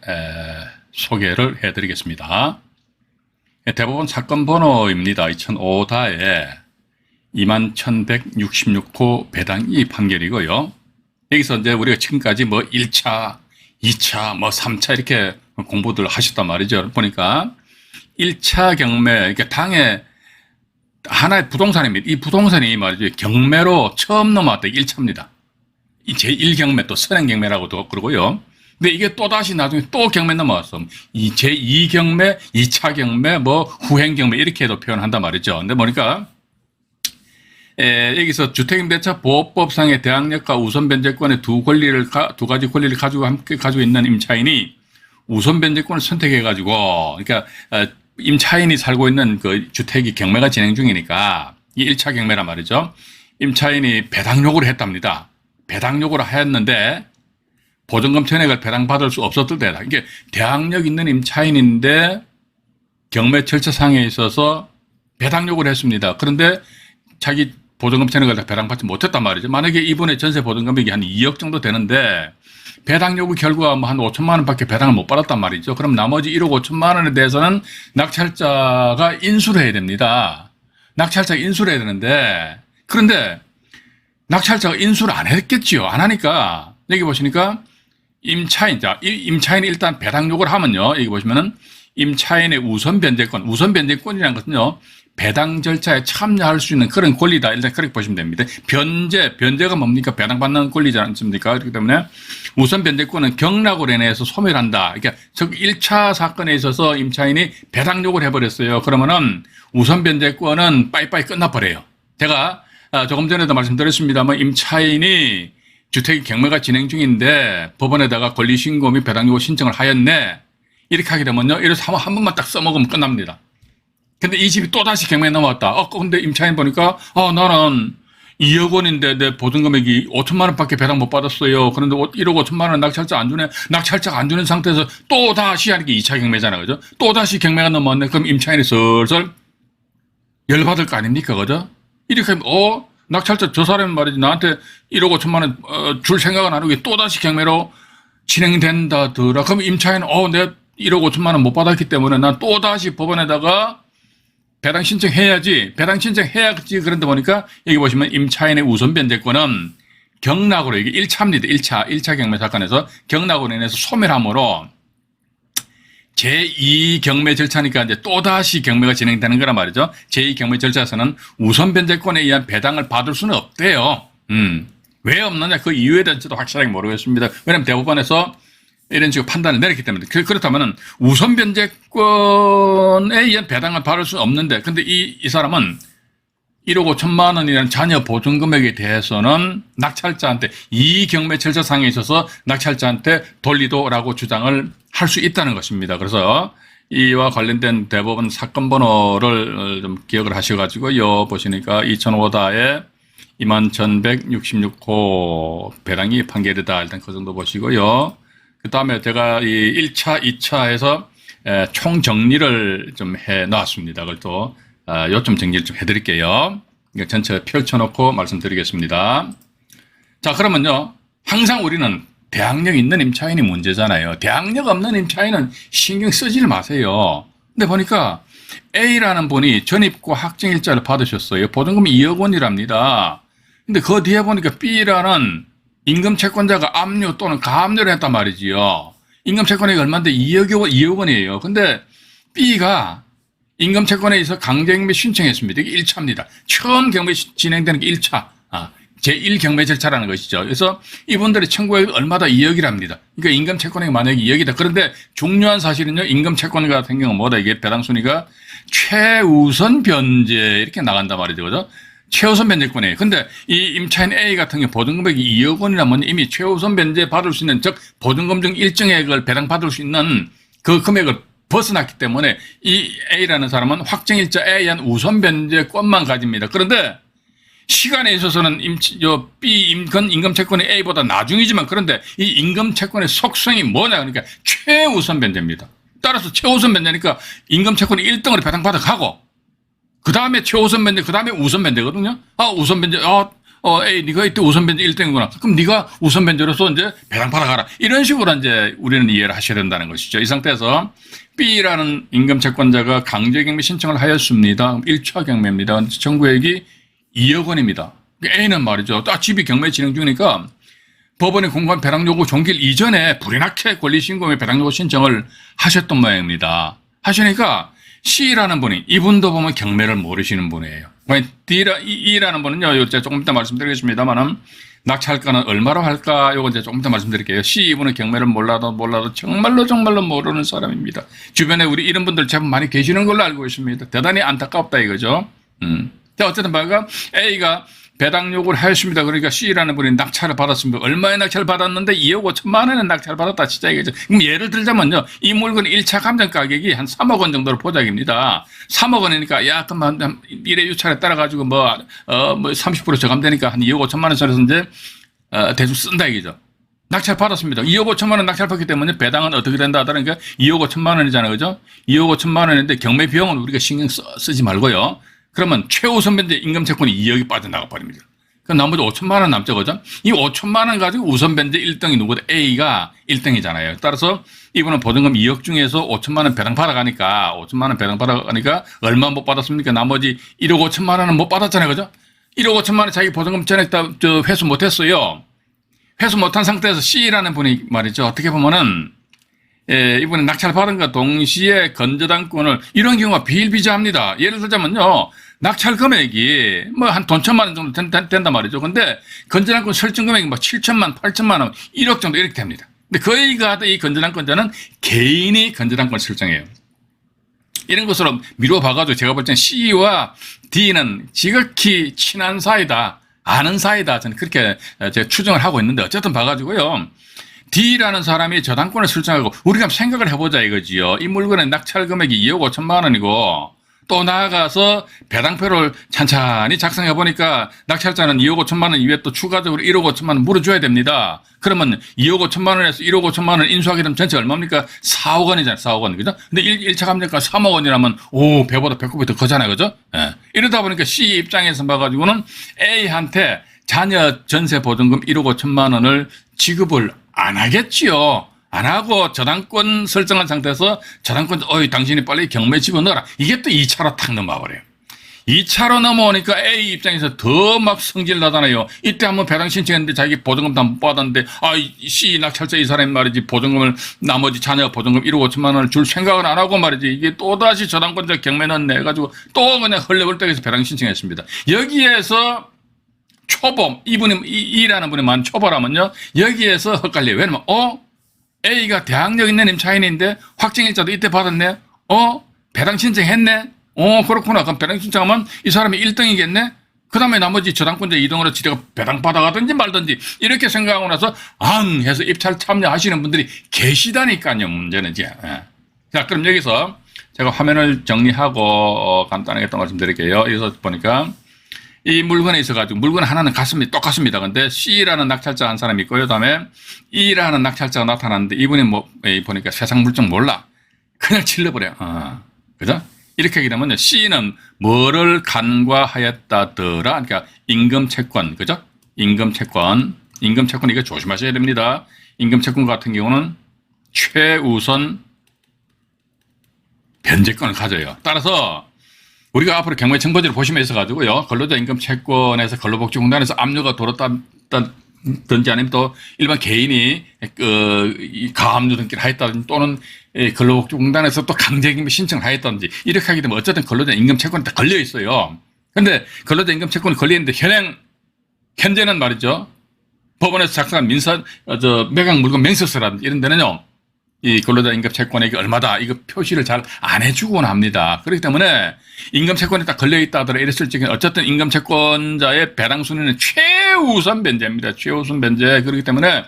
소개를 해드리겠습니다. 대법원 사건 번호입니다. 2005다에 21,166호 배당이 판결이고요. 여기서 이제 우리가 지금까지 1차, 2차, 3차 이렇게 공부들 하셨단 말이죠. 보니까 1차 경매, 그러니까 당에 하나의 부동산입니다. 이 부동산이 말이죠, 경매로 처음 넘어왔다. 1차입니다. 이 제1경매 또 선행경매라고도 그러고요. 근데 이게 또다시 나중에 또 경매 넘어왔어. 이 제2경매, 2차 경매, 후행경매 이렇게도 표현한단 말이죠. 근데 보니까 여기서 주택임대차 보호법상의 대항력과 우선변제권의 두 가지 권리를 함께 가지고 있는 임차인이 우선 변제권을 선택해가지고, 그러니까 임차인이 살고 있는 그 주택이 경매가 진행 중이니까 이 1차 경매란 말이죠. 임차인이 배당 요구를 했답니다. 배당 요구를 하였는데 보증금 전액을 배당받을 수 없었을 때다. 이게 대항력 있는 임차인인데 경매 절차상에 있어서 배당 요구를 했습니다. 그런데 자기 보증금 전액을 다 배당받지 못했단 말이죠. 만약에 이분의 전세 보증금액이 한 2억 정도 되는데 배당 요구 결과 뭐 한 5천만 원밖에 배당을 못 받았단 말이죠. 그럼 나머지 1억 5천만 원에 대해서는 낙찰자가 인수를 해야 됩니다. 낙찰자가 인수를 해야 되는데, 그런데 낙찰자가 인수를 안 했겠지요. 안 하니까 여기 보시니까 임차인이 일단 배당 요구를 하면요. 여기 보시면은 임차인의 우선 변제권이라는 것은요, 배당 절차에 참여할 수 있는 그런 권리다. 일단 그렇게 보시면 됩니다. 변제가 뭡니까? 배당받는 권리지 않습니까? 그렇기 때문에 우선 변제권은 경락으로 인해서 소멸한다. 그러니까 즉 1차 사건에 있어서 임차인이 배당 요구를 해버렸어요. 그러면은 우선 변제권은 빠이빠이 끝나버려요. 제가 조금 전에도 말씀드렸습니다만 임차인이 주택이 경매가 진행 중인데 법원에다가 권리신고 및 배당 요구 신청을 하였네. 이렇게 하게 되면요, 이래서 한 번만 딱 써먹으면 끝납니다. 근데 이 집이 또다시 경매에 넘어왔다. 근데 임차인 보니까, 나는 2억 원인데 내 보증금액이 5천만 원밖에 배당 못 받았어요. 그런데 1억 5천만 원 낙찰자 안 주네. 낙찰자가 안 주는 상태에서 또다시 하는 게 2차 경매잖아요. 그죠? 또다시 경매가 넘어왔네. 그럼 임차인이 슬슬 열받을 거 아닙니까? 그죠? 이렇게 하면, 낙찰자 저 사람이 말이지 나한테 1억 5천만 원 줄 생각은 안 하고 또다시 경매로 진행된다더라. 그럼 임차인은, 내가 1억 5천만 원 못 받았기 때문에 난 또다시 법원에다가 배당 신청해야지. 배당 신청해야지. 그런데 보니까 여기 보시면 임차인의 우선 변제권은 경락으로, 이게 1차입니다. 1차 경매 사건에서 경락으로 인해서 소멸함으로 제2 경매 절차니까 이제 또다시 경매가 진행되는 거란 말이죠. 제2 경매 절차에서는 우선 변제권에 의한 배당을 받을 수는 없대요. 왜 없느냐? 그 이유에 대해서도 확실하게 모르겠습니다. 왜냐하면 대법원에서 이런 식으로 판단을 내렸기 때문에. 그렇다면 우선 변제권에 의한 배당을 받을 수 없는데, 근데 이 사람은 1억 5천만 원이라는 자녀 보증금액에 대해서는 낙찰자한테 이 경매 절차상에 있어서 낙찰자한테 돌리도라고 주장을 할 수 있다는 것입니다. 그래서 이와 관련된 대법원 사건 번호를 좀 기억을 하셔가지고요. 보시니까 2005다에 21,166호 배당이 판결이다. 일단 그 정도 보시고요. 그 다음에 제가 이 1차, 2차에서 총 정리를 좀 해 놨습니다. 그걸 또 요점 정리를 좀 해드릴게요. 전체 펼쳐놓고 말씀드리겠습니다. 자, 그러면요, 항상 우리는 대항력 있는 임차인이 문제잖아요. 대항력 없는 임차인은 신경 쓰지 마세요. 근데 보니까 A라는 분이 전입과 확정일자를 받으셨어요. 보증금이 2억 원이랍니다. 근데 그 뒤에 보니까 B라는 임금 채권자가 압류 또는 가압류를 했단 말이지요. 임금 채권액이 얼마인데 2억 원이에요. 근데 B가 임금 채권에 있어서 강제경매 신청했습니다. 이게 1차입니다. 처음 경매 진행되는 게 1차. 제1경매 절차라는 것이죠. 그래서 이분들의 청구액이 얼마다 2억이랍니다. 그러니까 임금 채권액이 만약에 2억이다. 그런데 중요한 사실은요, 임금 채권 같은 경우는 뭐다? 이게 배당 순위가 최우선 변제 이렇게 나간단 말이죠. 그죠? 최우선 변제권이에요. 근데 이 임차인 A 같은 경우 보증금액이 2억 원이라면 이미 최우선 변제 받을 수 있는, 즉 보증금 중 일정액을 배당 받을 수 있는 그 금액을 벗어났기 때문에 이 A라는 사람은 확정일자에 의한 우선 변제권만 가집니다. 그런데 시간에 있어서는 B 임금 채권이 A보다 나중이지만, 그런데 이 임금 채권의 속성이 뭐냐? 그러니까 최우선 변제입니다. 따라서 최우선 변제니까 임금 채권이 1등으로 배당받아 가고, 그 다음에 최우선 변제, 그 다음에 우선 변제거든요. 우선 변제, A, 네가 이때 우선 변제 1등이구나. 그럼 네가 우선 변제로서 이제 배당받아 가라. 이런 식으로 이제 우리는 이해를 하셔야 된다는 것이죠. 이 상태에서 B라는 임금 채권자가 강제경매 신청을 하였습니다. 1차 경매입니다. 청구액이 2억 원입니다. A는 말이죠. 집이 경매 진행 중이니까 법원에 공고한 배당 요구 종결 이전에 불이 나게 권리신고의 배당 요구 신청을 하셨던 모양입니다. 하시니까 C라는 분이, 이분도 보면 경매를 모르시는 분이에요. E라는 분은요, 제가 조금 이따 말씀드리겠습니다만은 낙찰가는 얼마로 할까? 요거 이제 조금 이따 말씀드릴게요. C 이분은 경매를 몰라도 정말로 모르는 사람입니다. 주변에 우리 이런 분들 제법 많이 계시는 걸로 알고 있습니다. 대단히 안타깝다 이거죠. 자, 어쨌든 말과 A가 배당 요구를 했습니다. 그러니까 C라는 분이 낙찰을 받았습니다. 얼마의 낙찰을 받았는데 2억 5천만 원의 낙찰을 받았다. 진짜 이거죠. 그럼 예를 들자면요. 이 물건 1차 감정 가격이 한 3억 원 정도로 보작입니다. 3억 원이니까 야, 그럼 한 1회 유찰에 따라가지고 뭐 30% 저감되니까 한 2억 5천만 원 선에서 이제 대충 쓴다 이거죠. 낙찰 받았습니다. 2억 5천만 원 낙찰 받기 때문에 배당은 어떻게 된다 하더라니까 2억 5천만 원이잖아요. 그죠? 2억 5천만 원인데 경매 비용은 우리가 신경 쓰지 말고요. 그러면 최우선 변제 임금 채권이 2억이 빠져나가 버립니다. 그럼 나머지 5천만 원 남죠. 그죠? 이 5천만 원 가지고 우선 변제 1등이 누구다? A가 1등이잖아요. 따라서 이분은 보증금 2억 중에서 5천만 원 배당 받아가니까 얼마 못 받았습니까? 나머지 1억 5천만 원은 못 받았잖아요. 그죠? 1억 5천만 원 자기 보증금 전액 다 회수 못 했어요. 회수 못한 상태에서 C라는 분이 말이죠. 어떻게 보면은 이분은 낙찰 받은 것 동시에 건저당권을 이런 경우가 비일비재합니다. 예를 들자면요. 낙찰 금액이 뭐 한 돈 천만 원 정도 된단 말이죠. 근데 건전한권 설정 금액이 뭐 7천만, 8천만 원, 1억 정도 이렇게 됩니다. 근데 거의가 이 건전한권자는 개인이 건전한권 설정해요. 이런 것으로 미루어 봐가지고 제가 볼 때는 C와 D는 지극히 친한 사이다. 아는 사이다. 저는 그렇게 제가 추정을 하고 있는데 어쨌든 봐가지고요. D라는 사람이 저당권을 설정하고 우리가 생각을 해보자 이거지요. 이 물건의 낙찰 금액이 2억 5천만 원이고 또 나아가서 배당표를 찬찬히 작성해 보니까 낙찰자는 2억 5천만 원 이외에 또 추가적으로 1억 5천만 원 물어줘야 됩니다. 그러면 2억 5천만 원에서 1억 5천만 원 인수하게 되면 전체 얼마입니까? 4억 원이잖아요. 4억 원. 그죠? 근데 1차 감정가 3억 원이라면 배보다 배꼽이 더 크잖아요. 그죠? 예. 이러다 보니까 C 입장에서 봐가지고는 A한테 자녀 전세 보증금 1억 5천만 원을 지급을 안 하겠지요. 안 하고 저당권 설정한 상태에서 저당권 당신이 빨리 경매 집어넣어라. 이게 또 2차로 탁 넘어와버려요. 2차로 넘어오니까 A 입장에서 더 막 성질 나잖아요. 이때 한번 배당 신청했는데 자기 보증금 다 못 받았는데 C 낙찰자 이 사람이 말이지 보증금을 나머지 자녀 보증금 1억 5천만 원을 줄 생각을 안 하고 말이지 이게 또다시 저당권자 경매는 내가지고 또 그냥 헐레벌떡해서 배당 신청했습니다. 여기에서 초보 이라는 분이 만 초보라면요. 여기에서 헷갈려요. 왜냐면 A가 대학력 있는 임차인인데 확정일자도 이때 받았네. 배당 신청했네. 그렇구나. 그럼 배당 신청하면 이 사람이 1등이겠네. 그 다음에 나머지 저당권자 2등으로 지가 배당 받아가든지 말든지 이렇게 생각하고 나서 해서 입찰 참여하시는 분들이 계시다니까요. 문제는 이제. 자, 그럼 여기서 제가 화면을 정리하고 간단하게 또 말씀드릴게요. 여기서 보니까 이 물건에 있어가지고 물건 하나는 똑같습니다. 근데 C라는 낙찰자 한 사람이 있고요. 그다음에 E라는 낙찰자가 나타났는데 이분이 보니까 세상 물정 몰라. 그냥 질러버려요. 그죠? 이렇게 하게 되면 C는 뭐를 간과하였다더라. 그러니까 임금채권. 그죠? 임금채권 이거 조심하셔야 됩니다. 임금채권 같은 경우는 최우선 변제권을 가져요. 따라서 우리가 앞으로 경매 청구지를 보시면 있어가지고요. 근로자 임금 채권에서 근로복지공단에서 압류가 들었다든지 아니면 또 일반 개인이 가압류 등기를 하였다든지 또는 근로복지공단에서 또 강제임금 신청을 하였다든지 이렇게 하게 되면 어쨌든 근로자 임금 채권이 다 걸려 있어요. 근데 근로자 임금 채권이 걸려 있는데 현재는 말이죠. 법원에서 작성한 매각 물건 맹세서라든지 이런 데는요. 이 근로자 임금 채권액이 얼마다 이거 표시를 잘 안 해주곤 합니다. 그렇기 때문에 임금 채권이 딱 걸려있다 하더라 이랬을 적에 어쨌든 임금 채권자의 배당 순위는 최우선 변제입니다. 최우선 변제. 그렇기 때문에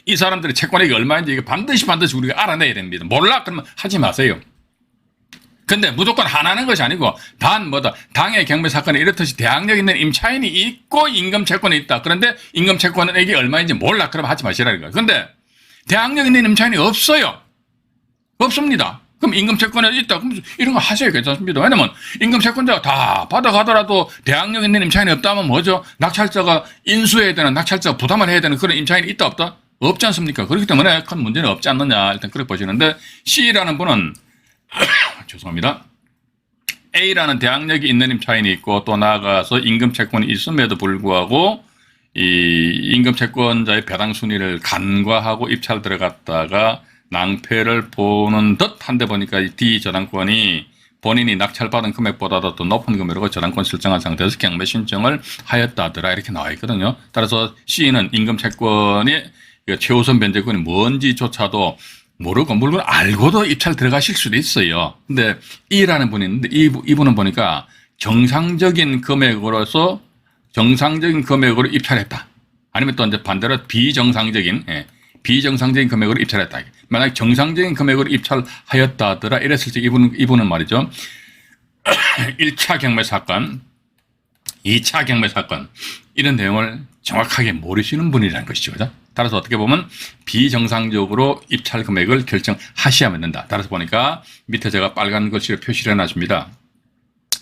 이 사람들의 채권액이 얼마인지 이거 반드시 우리가 알아내야 됩니다. 몰라? 그러면 하지 마세요. 근데 무조건 하나는 것이 아니고 당해 경매 사건에 이렇듯이 대항력 있는 임차인이 있고 임금 채권이 있다. 그런데 임금 채권액이 얼마인지 몰라. 그러면 하지 마시라는 거예요. 근데 대항력 있는 임차인이 없어요. 없습니다. 그럼 임금채권에 있다. 그럼 이런 거 하셔야 괜찮습니다. 왜냐면 임금채권자가 다 받아가더라도 대항력 있는 임차인이 없다면 뭐죠? 낙찰자가 인수해야 되는, 낙찰자가 부담을 해야 되는 그런 임차인이 있다 없다? 없지 않습니까? 그렇기 때문에 큰 문제는 없지 않느냐. 일단 그렇게 보시는데 C라는 분은 죄송합니다. A라는 대항력이 있는 임차인이 있고 또 나아가서 임금채권이 있음에도 불구하고 이 임금채권자의 배당 순위를 간과하고 입찰 들어갔다가 낭패를 보는 듯 한데 보니까 이 D 저당권이 본인이 낙찰받은 금액보다도 더 높은 금액으로 저당권 설정한 상태에서 경매 신청을 하였다더라 이렇게 나와 있거든요. 따라서 C는 임금채권이 최우선 변제권이 뭔지조차도 모르고 물론 알고도 입찰 들어가실 수도 있어요. 근데 E라는 분이 있는데 이분은 보니까 정상적인 금액으로서 정상적인 금액으로 입찰했다. 아니면 또 이제 반대로 비정상적인 금액으로 입찰했다. 만약 정상적인 금액으로 입찰하였다 하더라 이랬을 때 이분은 말이죠. 1차 경매 사건, 2차 경매 사건 이런 내용을 정확하게 모르시는 분이라는 것이죠. 그죠? 따라서 어떻게 보면 비정상적으로 입찰 금액을 결정하셔야만 된다. 따라서 보니까 밑에 제가 빨간 글씨로 표시를 해놨습니다.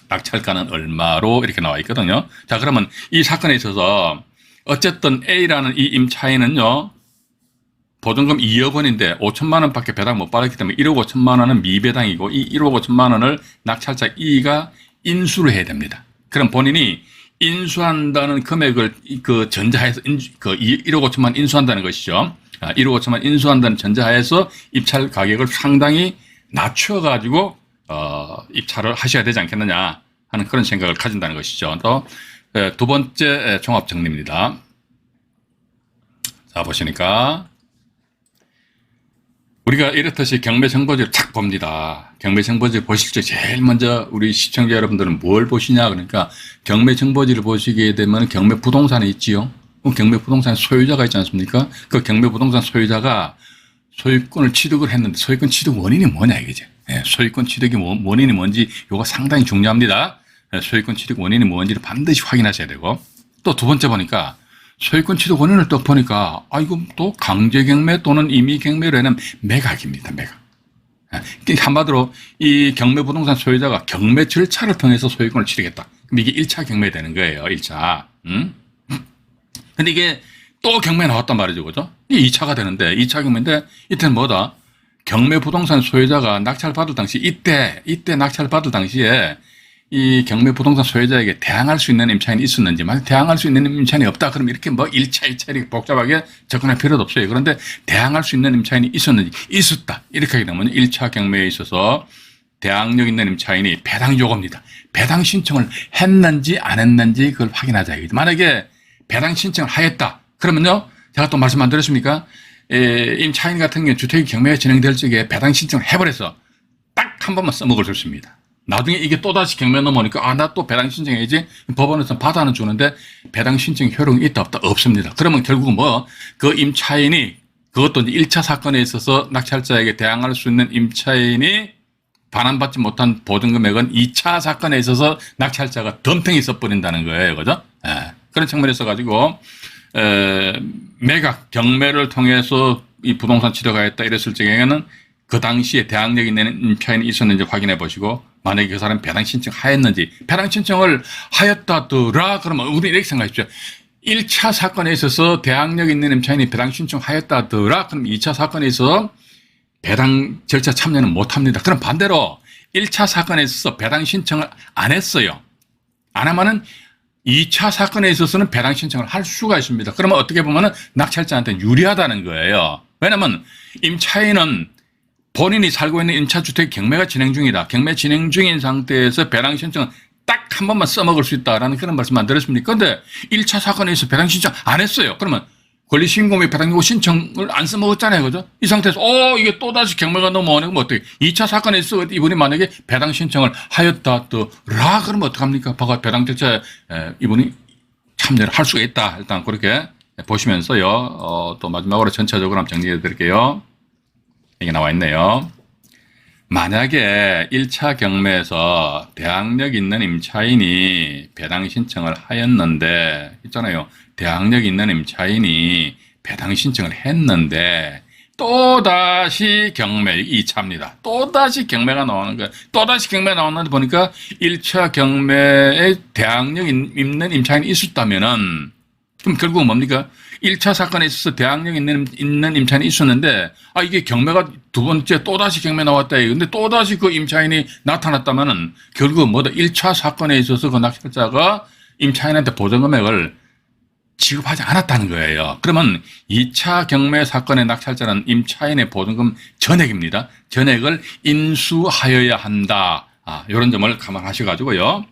낙찰가는 얼마로 이렇게 나와 있거든요. 자, 그러면 이 사건에 있어서 어쨌든 A라는 이 임차인은요, 보증금 2억 원인데 5천만 원밖에 배당 못 받았기 때문에 1억 5천만 원은 미배당이고 이 1억 5천만 원을 낙찰자 E가 인수를 해야 됩니다. 그럼 본인이 인수한다는 금액을 그 전자해서 1억 5천만 인수한다는 것이죠. 1억 5천만 인수한다는 전자하에서 입찰 가격을 상당히 낮춰가지고 입찰을 하셔야 되지 않겠느냐 하는 그런 생각을 가진다는 것이죠. 또 두 번째 종합 정리입니다. 자, 보시니까 우리가 이렇듯이 경매 정보지를 탁 봅니다. 경매 정보지를 보실 때 제일 먼저 우리 시청자 여러분들은 뭘 보시냐 그러니까 경매 정보지를 보시게 되면 경매 부동산이 있지요. 경매 부동산 소유자가 있지 않습니까? 그 경매 부동산 소유자가 소유권을 취득을 했는데 소유권 취득 원인이 뭐냐 이거죠. 소유권 취득의 원인이 뭔지 이거 상당히 중요합니다. 소유권 취득 원인이 뭔지를 반드시 확인하셔야 되고 또 두 번째 보니까 소유권 취득 원인을 또 보니까 이거 또 강제 경매 또는 임의 경매로 하는 매각입니다. 매각. 한마디로 이 경매 부동산 소유자가 경매 절차를 통해서 소유권을 취득했다. 그럼 이게 1차 경매 되는 거예요. 1차. 근데 이게 또 경매 나왔단 말이죠. 그죠? 이게 2차가 되는데 2차 경매인데 이때는 뭐다? 경매 부동산 소유자가 낙찰 받을 당시 이때 낙찰 받을 당시에 이 경매 부동산 소유자에게 대항할 수 있는 임차인이 있었는지, 만약 대항할 수 있는 임차인이 없다 그러면 이렇게 뭐 1차, 2차 이렇게 복잡하게 접근할 필요도 없어요. 그런데 대항할 수 있는 임차인이 있었는지, 있었다. 이렇게 하게 되면 1차 경매에 있어서 대항력 있는 임차인이 배당 요구입니다. 배당 신청을 했는지 안 했는지 그걸 확인하자. 만약에 배당 신청을 하였다. 그러면요, 제가 또 말씀 안 드렸습니까? 임차인 같은 경우 주택이 경매가 진행될 적에 배당 신청을 해버려서 딱 한 번만 써먹을 수 있습니다. 나중에 이게 또다시 경매 넘어오니까 나 또 배당 신청해야지. 법원에서 받아는 주는데 배당 신청 효력이 있다 없다? 없습니다. 그러면 결국은 그 임차인이 그것도 이제 1차 사건에 있어서 낙찰자에게 대항할 수 있는 임차인이 반환받지 못한 보증금액은 2차 사건에 있어서 낙찰자가 덤탱이 써버린다는 거예요. 그죠? 그런 측면에서 가지고 매각 경매를 통해서 이 부동산 취득하였다 이랬을 적에는 그 당시에 대항력 있는 임차인이 있었는지 확인해 보시고 만약에 그 사람이 배당 신청하였는지 배당 신청을 하였다더라 그러면 우리 이렇게 생각하십시오. 1차 사건에 있어서 대항력 있는 임차인이 배당 신청하였다더라 그럼 2차 사건에 있어서 배당 절차 참여는 못합니다. 그럼 반대로 1차 사건에 있어서 배당 신청을 안 했어요. 안 하면은 2차 사건에 있어서는 배당 신청을 할 수가 있습니다. 그러면 어떻게 보면은 낙찰자한테 유리하다는 거예요. 왜냐면 임차인은 본인이 살고 있는 임차주택 경매가 진행 중이다. 경매 진행 중인 상태에서 배당 신청은 딱 한 번만 써먹을 수 있다라는 그런 말씀 안 드렸습니까? 근데 1차 사건에서 배당 신청 안 했어요. 그러면 권리신고및 배당 요구 신청을 안 써먹었잖아요. 그죠? 이 상태에서 이게 또다시 경매가 넘어오네. 그럼 어떻게 2차 사건에서 이분이 만약에 배당 신청을 하였다더라 그러면 어떡합니까? 배당 절차에 이분이 참여를 할 수가 있다. 일단 그렇게 보시면서요. 또 마지막으로 전체적으로 한번 정리해 드릴게요. 이게 나와 있네요. 만약에 1차 경매에서 대항력 있는 임차인이 배당 신청을 하였는데 있잖아요. 대항력 있는 임차인이 배당 신청을 했는데 또다시 경매 2차입니다. 또다시 경매가 나오는 거예요. 또다시 경매가 나오는데 보니까 1차 경매에 대항력 있는 임차인이 있었다면은 그럼 결국은 뭡니까? 1차 사건에 있어서 대항력 있는 임차인이 있었는데 이게 경매가 두 번째 또다시 경매 나왔다. 근데 또다시 그 임차인이 나타났다면은 결국은 1차 사건에 있어서 그 낙찰자가 임차인한테 보증금액을 지급하지 않았다는 거예요. 그러면 2차 경매 사건의 낙찰자는 임차인의 보증금 전액입니다. 전액을 인수하여야 한다. 이런 점을 감안하셔가지고요.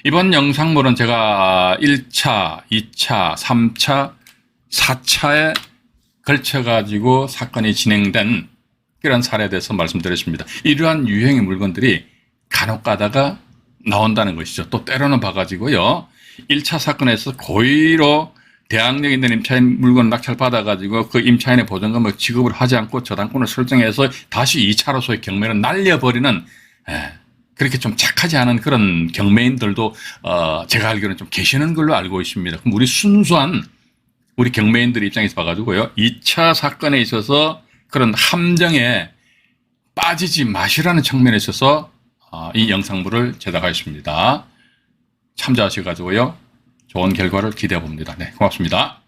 이번 영상물은 제가 1차, 2차, 3차, 4차에 걸쳐가지고 사건이 진행된 그런 사례에 대해서 말씀드렸습니다. 이러한 유형의 물건들이 간혹 가다가 나온다는 것이죠. 또 때로는 봐가지고요. 1차 사건에서 고의로 대항력에 있는 임차인 물건 낙찰받아가지고 그 임차인의 보증금을 지급을 하지 않고 저당권을 설정해서 다시 2차로서의 경매를 날려버리는, 그렇게 좀 착하지 않은 그런 경매인들도 제가 알기로는 좀 계시는 걸로 알고 있습니다. 그럼 우리 순수한 우리 경매인들 입장에서 봐가지고요, 2차 사건에 있어서 그런 함정에 빠지지 마시라는 측면에 있어서 이 영상물을 제작하였습니다. 참조하셔가지고요, 좋은 결과를 기대해 봅니다. 네, 고맙습니다.